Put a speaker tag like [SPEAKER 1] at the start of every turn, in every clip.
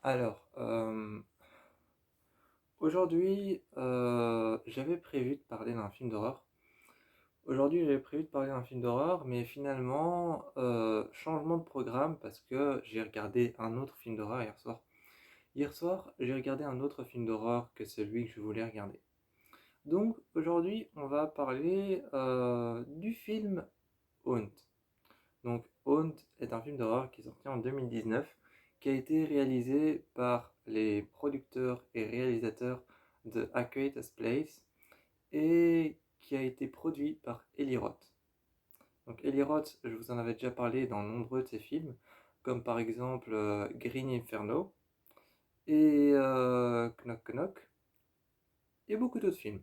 [SPEAKER 1] Alors, aujourd'hui, j'avais prévu de parler d'un film d'horreur. Aujourd'hui, j'avais prévu de parler d'un film d'horreur, mais finalement, changement de programme parce que j'ai regardé un autre film d'horreur hier soir. Hier soir, j'ai regardé un autre film d'horreur que celui que je voulais regarder. Donc, aujourd'hui, on va parler du film Haunt. Donc, Haunt est un film d'horreur qui est sorti en 2019, qui a été réalisé par les producteurs et réalisateurs de A Creator's Place et qui a été produit par Eli Roth. Donc, Eli Roth, je vous en avais déjà parlé dans nombreux de ses films, comme par exemple Green Inferno et Knock Knock et beaucoup d'autres films.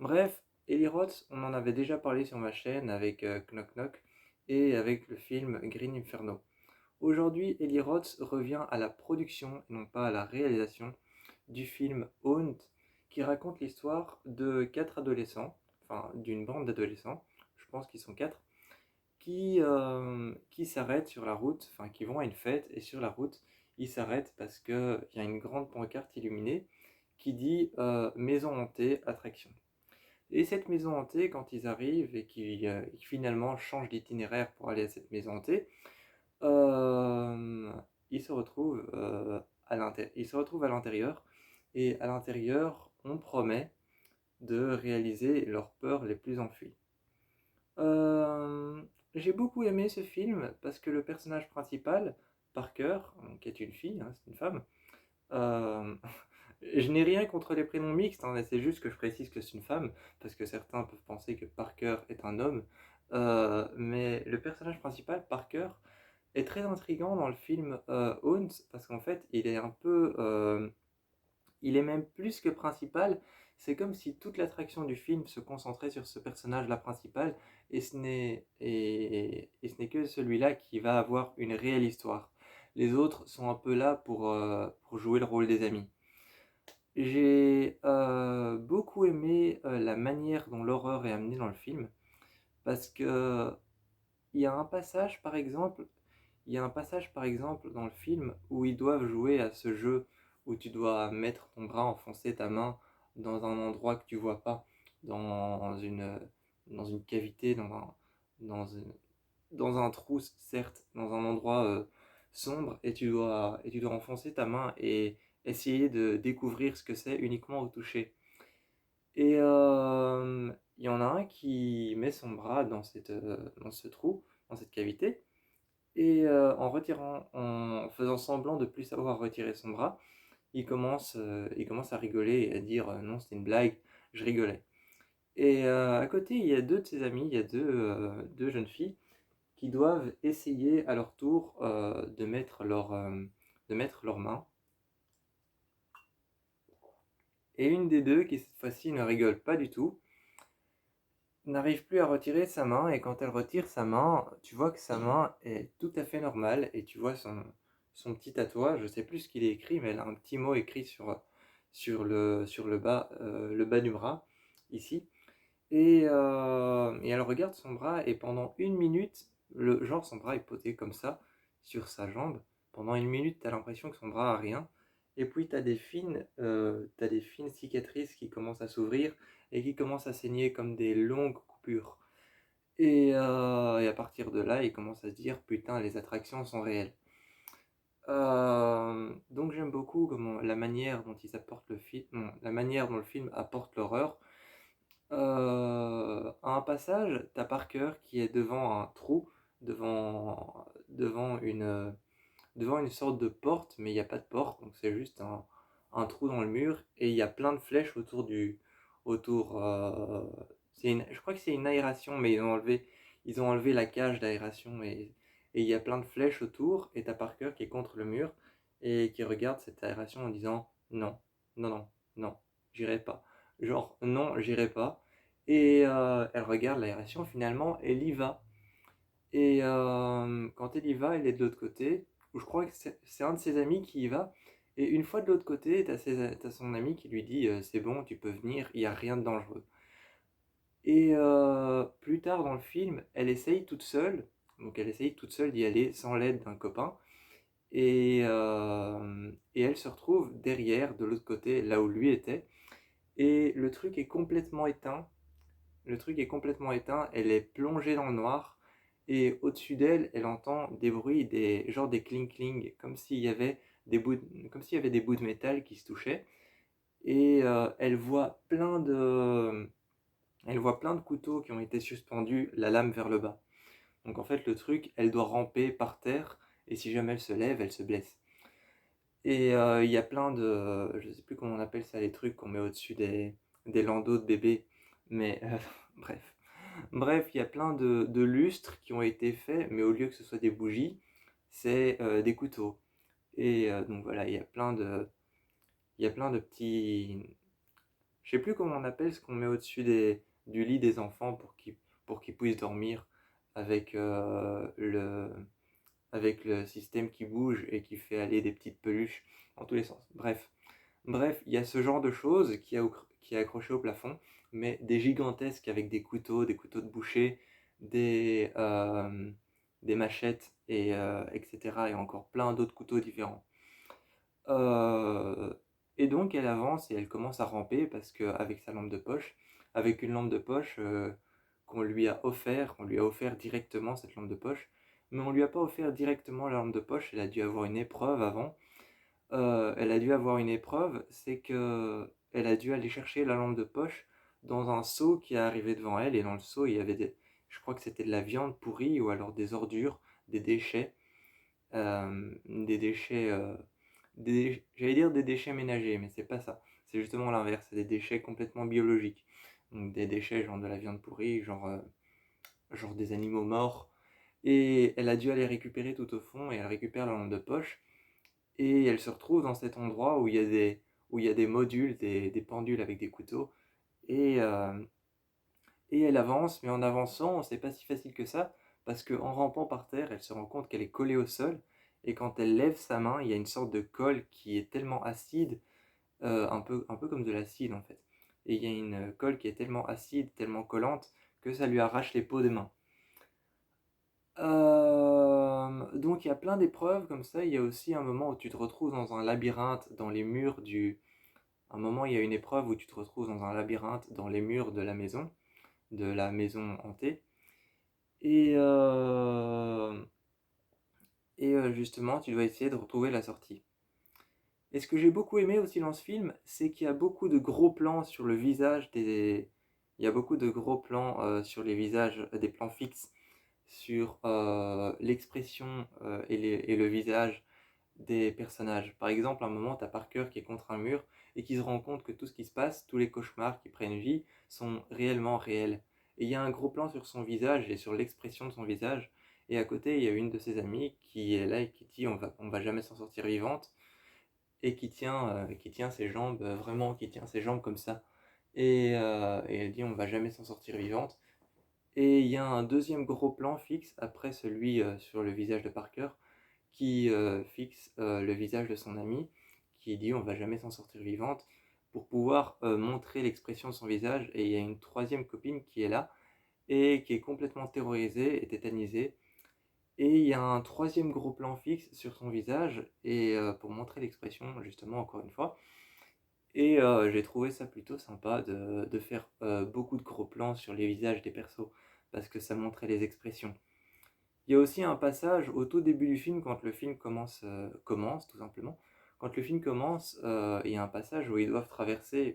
[SPEAKER 1] Bref, Eli Roth, on en avait déjà parlé sur ma chaîne avec Knock Knock et avec le film Green Inferno. Aujourd'hui, Eli Roth revient à la production et non pas à la réalisation du film Haunt, qui raconte l'histoire de quatre adolescents, enfin d'une bande d'adolescents, je pense qu'ils sont quatre, qui s'arrêtent sur la route, enfin qui vont à une fête et sur la route, ils s'arrêtent parce qu'il y a une grande pancarte illuminée qui dit Maison hantée, attraction. Et cette maison hantée, quand ils arrivent et qu'ils finalement changent d'itinéraire pour aller à cette maison hantée, euh, ils se retrouvent à l'intérieur et à l'intérieur, on promet de réaliser leurs peurs les plus enfuies. Euh, j'ai beaucoup aimé ce film parce que le personnage principal, Parker, qui est une fille, hein, c'est une femme, euh, je n'ai rien contre les prénoms mixtes, hein, c'est juste que je précise que c'est une femme, parce que certains peuvent penser que Parker est un homme. Mais le personnage principal, Parker, est très intriguant dans le film Haunt, parce qu'en fait, il est un peu. Il est même plus que principal. C'est comme si toute l'attraction du film se concentrait sur ce personnage-là principal, et ce n'est que celui-là qui va avoir une réelle histoire. Les autres sont un peu là pour jouer le rôle des amis. J'ai beaucoup aimé la manière dont l'horreur est amenée dans le film, parce que il y a un passage, par exemple, il y a un passage, par exemple, dans le film où ils doivent jouer à ce jeu où tu dois mettre ton bras, enfoncer ta main dans un endroit que tu vois pas, dans une, dans une cavité, dans, une- dans un trou, certes, dans un endroit sombre, et tu dois enfoncer ta main et essayer de découvrir ce que c'est uniquement au toucher. Et il y en a un qui met son bras dans ce trou, dans cette cavité, et en faisant semblant de plus savoir retirer son bras, il commence à rigoler et à dire non, c'était une blague, je rigolais. Et à côté, il y a deux de ses amis, il y a deux jeunes filles qui doivent essayer à leur tour de mettre leurs mains. Et une des deux, qui cette fois-ci ne rigole pas du tout, n'arrive plus à retirer sa main, et quand elle retire sa main, tu vois que sa main est tout à fait normale, et tu vois son petit tatouage, je sais plus ce qu'il est écrit, mais elle a un petit mot écrit sur le bas du bras, ici. Et elle regarde son bras, et pendant une minute, genre son bras est posé comme ça, sur sa jambe. Pendant une minute, t'as l'impression que son bras a rien. Et puis t'as des fines cicatrices qui commencent à s'ouvrir et qui commencent à saigner comme des longues coupures. Et à partir de là, il commence à se dire, putain, les attractions sont réelles. Donc j'aime beaucoup la manière dont ils apportent le film, non, la manière dont le film apporte l'horreur. À un passage, t'as Parker qui est devant un trou, devant une sorte de porte, mais il n'y a pas de porte, donc c'est juste un trou dans le mur, et il y a plein de flèches autour. Je crois que c'est une aération, mais ils ont enlevé la cage d'aération, et il y a plein de flèches autour, et t'as Parker qui est contre le mur, et qui regarde cette aération en disant non, non, non, non, j'irai pas. Genre, non, j'irai pas. Et elle regarde l'aération, finalement, elle y va. Et quand elle y va, elle est de l'autre côté, où je crois que c'est un de ses amis qui y va. Et une fois de l'autre côté, t'as son ami qui lui dit c'est bon, tu peux venir, il n'y a rien de dangereux. Et plus tard dans le film, elle essaye toute seule, donc elle essaye toute seule d'y aller sans l'aide d'un copain. Et et elle se retrouve derrière, de l'autre côté, là où lui était, et le truc est complètement éteint. Le truc est complètement éteint, elle est plongée dans le noir, et au-dessus d'elle, elle entend des bruits, genre des cling-cling, comme s'il y avait des bouts de métal qui se touchaient, et elle voit plein de couteaux qui ont été suspendus, la lame vers le bas. Donc en fait, le truc, elle doit ramper par terre, et si jamais elle se lève, elle se blesse. Et il y a plein de, je sais plus comment on appelle ça, les trucs qu'on met au-dessus des landaux de bébé, mais bref. Bref, il y a plein de lustres qui ont été faits, mais au lieu que ce soit des bougies, c'est des couteaux. Et donc voilà, il y a plein de petits, je sais plus comment on appelle ce qu'on met au-dessus du lit des enfants pour qu'ils puissent dormir avec avec le système qui bouge et qui fait aller des petites peluches dans tous les sens. Bref, il y a ce genre de choses qui est accroché au plafond, mais des gigantesques avec des couteaux de boucher, des machettes, etc. Et encore plein d'autres couteaux différents. Euh, et donc elle avance et elle commence à ramper parce qu'avec sa lampe de poche, avec une lampe de poche qu'on lui a offert directement cette lampe de poche, mais on lui a pas offert directement la lampe de poche, elle a dû avoir une épreuve avant. Elle a dû avoir une épreuve, c'est que elle a dû aller chercher la lampe de poche dans un seau qui est arrivé devant elle, et dans le seau il y avait je crois que c'était de la viande pourrie ou alors des ordures, des déchets, des déchets, j'allais dire des déchets ménagers, mais c'est pas ça. C'est justement l'inverse, c'est des déchets complètement biologiques. Donc des déchets genre de la viande pourrie, genre des animaux morts. Et elle a dû aller récupérer tout au fond, et elle récupère la lampe de poche. Et elle se retrouve dans cet endroit où il y a des modules, des pendules avec des couteaux. Et, euh, et elle avance, mais en avançant, c'est pas si facile que ça, parce qu'en rampant par terre, elle se rend compte qu'elle est collée au sol, et quand elle lève sa main, il y a une sorte de colle qui est tellement acide, un peu comme de l'acide en fait. Et il y a une colle qui est tellement acide, tellement collante, que ça lui arrache les peaux des mains. Donc il y a plein d'épreuves comme ça. Il y a aussi un moment où tu te retrouves dans un labyrinthe dans les murs du... Un moment, il y a une épreuve où tu te retrouves dans un labyrinthe dans les murs de la maison hantée. Et, justement, tu dois essayer de retrouver la sortie. Et ce que j'ai beaucoup aimé aussi dans ce film, c'est qu'il y a beaucoup de gros plans sur le visage des... Il y a beaucoup de gros plans sur les visages, des plans fixes sur l'expression et le visage des personnages. Par exemple, à un moment, tu as Parker qui est contre un mur et qui se rend compte que tout ce qui se passe, tous les cauchemars qui prennent vie, sont réellement réels. Et il y a un gros plan sur son visage et sur l'expression de son visage. Et à côté, il y a une de ses amies qui est là et qui dit on va jamais s'en sortir vivante, et qui tient ses jambes, vraiment, qui tient ses jambes comme ça. Et elle dit on va jamais s'en sortir vivante. Et il y a un deuxième gros plan fixe après celui sur le visage de Parker qui fixe le visage de son ami, qui dit on va jamais s'en sortir vivante, pour pouvoir montrer l'expression de son visage. Et il y a une troisième copine qui est là et qui est complètement terrorisée et tétanisée. Et il y a un troisième gros plan fixe sur son visage et pour montrer l'expression justement encore une fois. Et j'ai trouvé ça plutôt sympa de faire beaucoup de gros plans sur les visages des persos parce que ça montrait les expressions. Il y a aussi un passage au tout début du film, quand le film commence tout simplement. Quand le film commence, il y a un passage où ils doivent traverser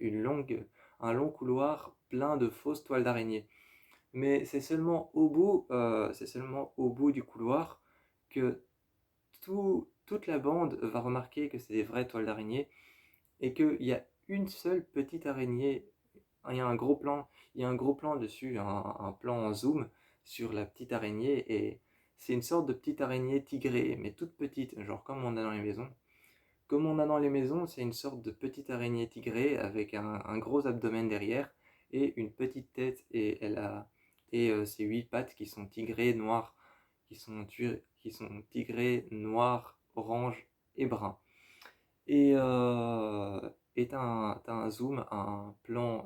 [SPEAKER 1] un long couloir plein de fausses toiles d'araignée. Mais c'est seulement au bout du couloir que toute la bande va remarquer que c'est des vraies toiles d'araignée et qu'il y a une seule petite araignée. Il y a un gros plan, il y a un gros plan dessus, un plan en zoom sur la petite araignée, et c'est une sorte de petite araignée tigrée, mais toute petite, genre comme on a dans les maisons. Comme on a dans les maisons, c'est une sorte de petite araignée tigrée avec un gros abdomen derrière et une petite tête, et ses huit pattes qui sont tigrées noires, qui sont tigrées noires, orange et brun. Et t'as un zoom, un plan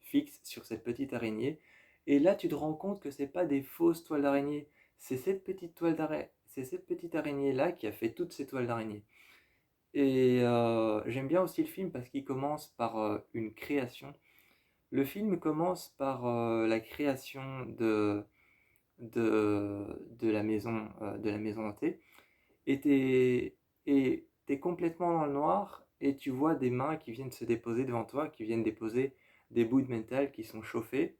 [SPEAKER 1] fixe sur cette petite araignée. Et là, tu te rends compte que c'est pas des fausses toiles d'araignée. C'est cette petite araignée là qui a fait toutes ces toiles d'araignée. Et j'aime bien aussi le film parce qu'il commence par une création. Le film commence par la création de la maison hantée. Et t'es complètement dans le noir et tu vois des mains qui viennent se déposer devant toi, qui viennent déposer des bouts de métal qui sont chauffés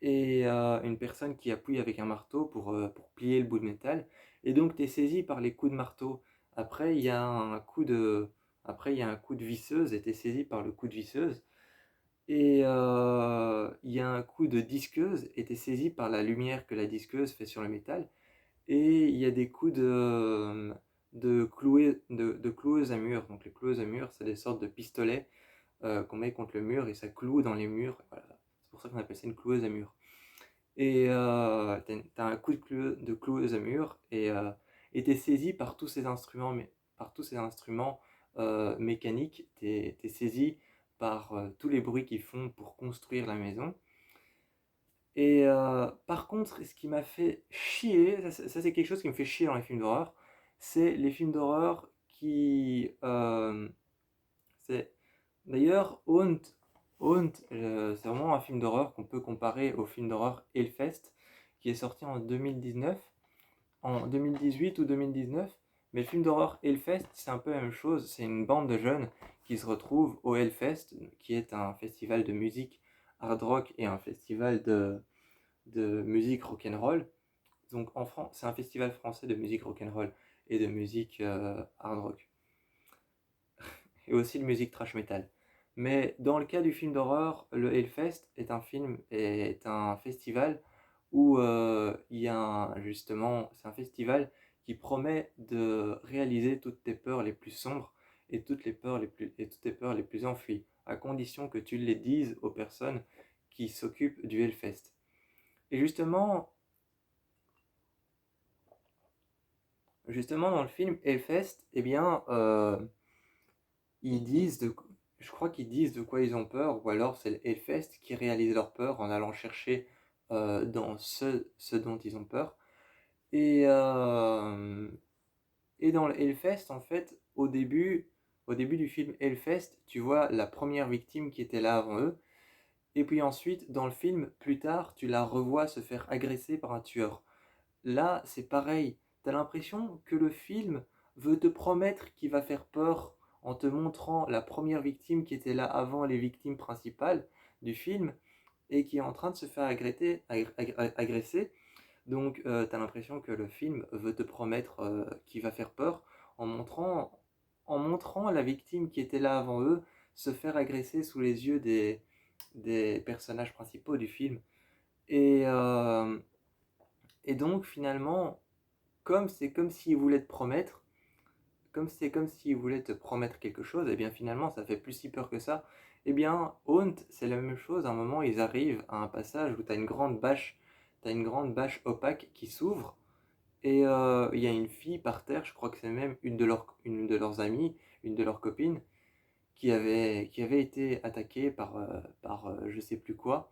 [SPEAKER 1] et une personne qui appuie avec un marteau pour plier le bout de métal. Et donc tu es saisi par les coups de marteau. Après, il y a un coup de, après, il y a un coup de visseuse et tu es saisi par le coup de visseuse. Et il y a un coup de disqueuse et tu es saisi par la lumière que la disqueuse fait sur le métal. Et il y a des coups de cloueuses à mur. Donc les cloueuses à mur, c'est des sortes de pistolets qu'on met contre le mur et ça cloue dans les murs. Voilà. C'est pour ça qu'on appelle ça une cloueuse à mur. Et t'as un coup de cloueuse à mur et t'es saisi par tous ces instruments, par tous ces instruments mécaniques. T'es saisi par tous les bruits qu'ils font pour construire la maison. Et par contre, ce qui m'a fait chier, ça, c'est quelque chose qui me fait chier dans les films d'horreur, c'est les films d'horreur c'est d'ailleurs c'est vraiment un film d'horreur qu'on peut comparer au film d'horreur Hellfest, qui est sorti en 2019, en 2018 ou 2019. Mais le film d'horreur Hellfest, c'est un peu la même chose. C'est une bande de jeunes qui se retrouvent au Hellfest, qui est un festival de musique hard rock et un festival de musique rock'n'roll. Donc en France, c'est un festival français de musique rock'n'roll et de musique hard rock. Et aussi de musique trash metal. Mais dans le cas du film d'horreur, le Hellfest est un festival où il y a justement, c'est un festival qui promet de réaliser toutes tes peurs les plus sombres et toutes tes peurs les plus enfuies, à condition que tu les dises aux personnes qui s'occupent du Hellfest. Et justement dans le film Hellfest, eh bien, ils disent de, je crois qu'ils disent de quoi ils ont peur, ou alors c'est le Hellfest qui réalise leur peur en allant chercher dans ce dont ils ont peur. Et, euh, et dans le Hellfest, en fait, au début du film Hellfest, tu vois la première victime qui était là avant eux. Et puis ensuite, dans le film, plus tard, tu la revois se faire agresser par un tueur. Là, c'est pareil. T'as l'impression que le film veut te promettre qu'il va faire peur en te montrant la première victime qui était là avant les victimes principales du film et qui est en train de se faire agresser. Donc, t'as l'impression que le film veut te promettre qu'il va faire peur en montrant la victime qui était là avant eux se faire agresser sous les yeux des personnages principaux du film. Et, euh, et donc, finalement, comme c'est comme s'il voulait te promettre, comme c'est comme s'il voulait te promettre quelque chose, et bien finalement ça fait plus si peur que ça. Et bien Haunt, c'est la même chose. À un moment, ils arrivent à un passage où t'as une grande bâche opaque qui s'ouvre, et il y a une fille par terre. Je crois que c'est même une de leurs amies, une de leurs copines, qui avait été attaquée par je sais plus quoi.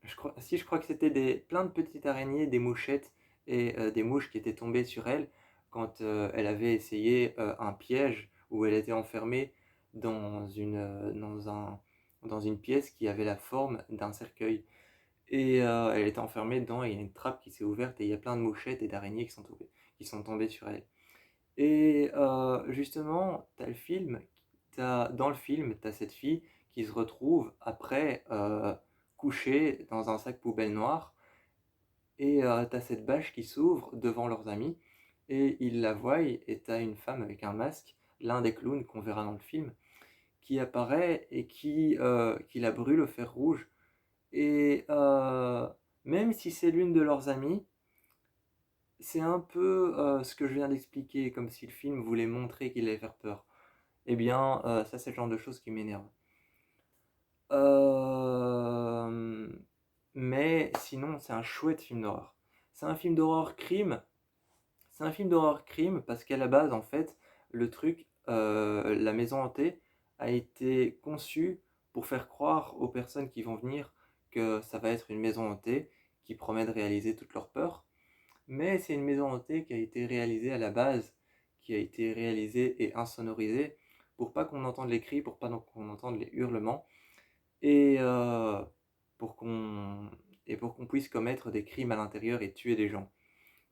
[SPEAKER 1] Je crois que c'était plein de petites araignées, des mouchettes et des mouches qui étaient tombées sur elle quand elle avait essayé un piège où elle était enfermée dans une pièce qui avait la forme d'un cercueil. Et elle était enfermée dedans et il y a une trappe qui s'est ouverte et il y a plein de mouchettes et d'araignées qui sont tombées sur elle. Et justement, dans le film, tu as cette fille qui se retrouve après couchée dans un sac poubelle noir, et tu as cette bâche qui s'ouvre devant leurs amis et ils la voient, et tu as une femme avec un masque, l'un des clowns qu'on verra dans le film, qui apparaît et qui la brûle au fer rouge. Et même si c'est l'une de leurs amies, c'est un peu ce que je viens d'expliquer, comme si le film voulait montrer qu'il allait faire peur. Eh bien, ça, c'est le genre de choses qui m'énerve. Euh, Mais sinon, c'est un chouette film d'horreur. C'est un film d'horreur crime. C'est un film d'horreur crime parce qu'à la base, en fait, la maison hantée a été conçue pour faire croire aux personnes qui vont venir que ça va être une maison hantée qui promet de réaliser toutes leurs peurs. Mais c'est une maison hantée qui a été réalisée à la base, qui a été réalisé et insonorisé pour pas qu'on entende les cris, pour pas qu'on entende les hurlements et pour qu'on pour qu'on puisse commettre des crimes à l'intérieur et tuer des gens.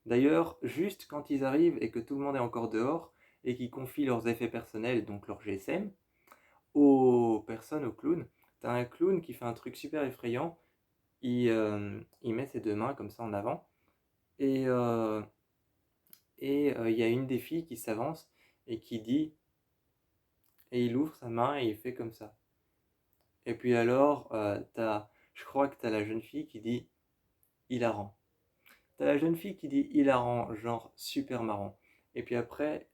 [SPEAKER 1] D'ailleurs, juste quand ils arrivent et que tout le monde est encore dehors et qu'ils confient leurs effets personnels, donc leur GSM, aux personnes, aux clowns, t'as un clown qui fait un truc super effrayant. Il met ses deux mains comme ça en avant et il y a une des filles qui s'avance et qui dit, et il ouvre sa main et il fait comme ça. Et puis alors, je crois que t'as la jeune fille qui dit hilarant. T'as la jeune fille qui dit hilarant, genre super marrant. Et puis après,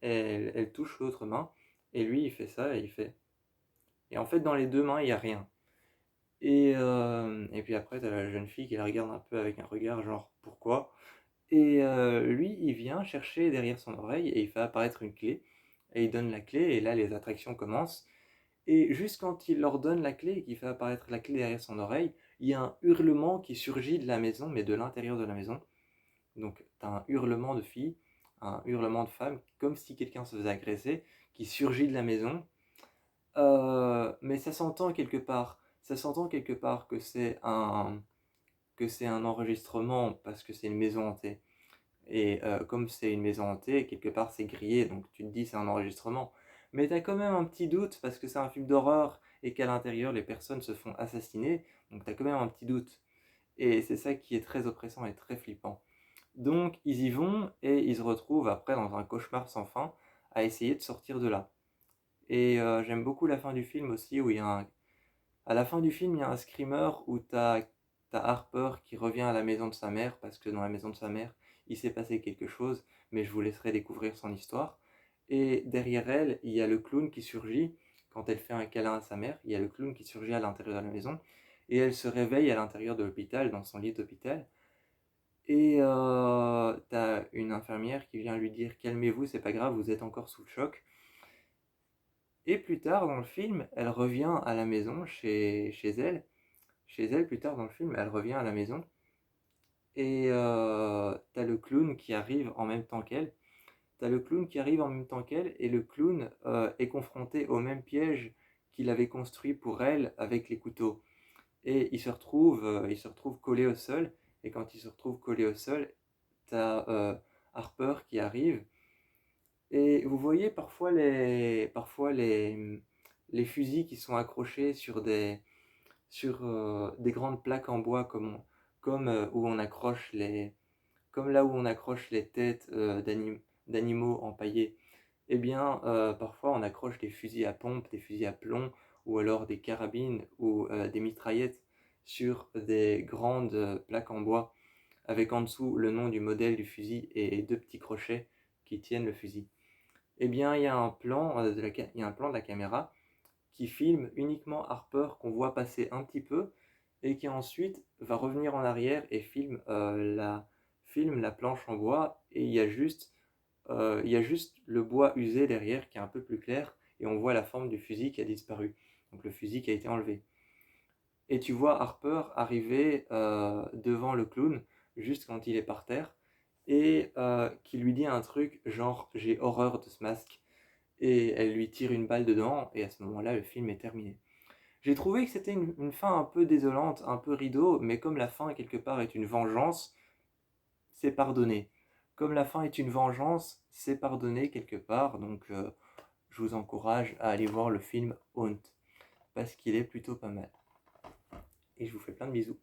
[SPEAKER 1] elle touche l'autre main et lui il fait ça et il fait. Et en fait, dans les deux mains, il n'y a rien. Et puis après, t'as la jeune fille qui la regarde un peu avec un regard genre pourquoi. Et lui, il vient chercher derrière son oreille et il fait apparaître une clé. Et il donne la clé et là, les attractions commencent. Et juste quand il leur donne la clé et qu'il fait apparaître la clé derrière son oreille, il y a un hurlement qui surgit de la maison, mais de l'intérieur de la maison. Donc, t'as un hurlement de fille, un hurlement de femme, comme si quelqu'un se faisait agresser, qui surgit de la maison. Mais ça s'entend quelque part. Ça s'entend quelque part que c'est un enregistrement parce que c'est une maison hantée. Et comme c'est une maison hantée, quelque part c'est grillé, donc tu te dis c'est un enregistrement. Mais t'as quand même un petit doute parce que c'est un film d'horreur et qu'à l'intérieur les personnes se font assassiner, donc t'as quand même un petit doute. Et c'est ça qui est très oppressant et très flippant. Donc ils y vont et ils se retrouvent après dans un cauchemar sans fin à essayer de sortir de là. Et j'aime beaucoup la fin du film aussi où il y a à la fin du film il y a un screamer où t'as Harper qui revient à la maison de sa mère parce que dans la maison de sa mère il s'est passé quelque chose, mais je vous laisserai découvrir son histoire. Et derrière elle, il y a le clown qui surgit quand elle fait un câlin à sa mère. Il y a le clown qui surgit à l'intérieur de la maison et elle se réveille à l'intérieur de l'hôpital, dans son lit d'hôpital. Et t'as une infirmière qui vient lui dire calmez-vous, c'est pas grave, vous êtes encore sous le choc. Et plus tard dans le film, elle revient à la maison chez elle. Chez elle, plus tard dans le film, elle revient à la maison. Et t'as le clown qui arrive en même temps qu'elle. T'as le clown qui arrive en même temps qu'elle. Et le clown est confronté au même piège qu'il avait construit pour elle avec les couteaux. Et il se retrouve collé au sol. Et quand il se retrouve collé au sol, t'as Harper qui arrive. Et vous voyez les fusils qui sont accrochés sur des grandes plaques en bois comme où on accroche comme là où on accroche les têtes d'animaux empaillés. Eh bien, parfois on accroche des fusils à pompe, des fusils à plomb, ou alors des carabines ou des mitraillettes sur des grandes plaques en bois, avec en dessous le nom du modèle du fusil et deux petits crochets qui tiennent le fusil. Eh bien, il y a un plan il y a un plan de la caméra qui filme uniquement Harper qu'on voit passer un petit peu et qui ensuite va revenir en arrière et filme la planche en bois et il y a juste le bois usé derrière qui est un peu plus clair et on voit la forme du fusil qui a disparu. Donc le fusil qui a été enlevé. Et tu vois Harper arriver devant le clown juste quand il est par terre et qui lui dit un truc genre j'ai horreur de ce masque et elle lui tire une balle dedans et à ce moment-là le film est terminé. J'ai trouvé que c'était une fin un peu désolante, un peu rideau, mais comme la fin quelque part est une vengeance, c'est pardonné. Comme la fin est une vengeance, c'est pardonné quelque part, donc je vous encourage à aller voir le film Haunt, parce qu'il est plutôt pas mal. Et je vous fais plein de bisous.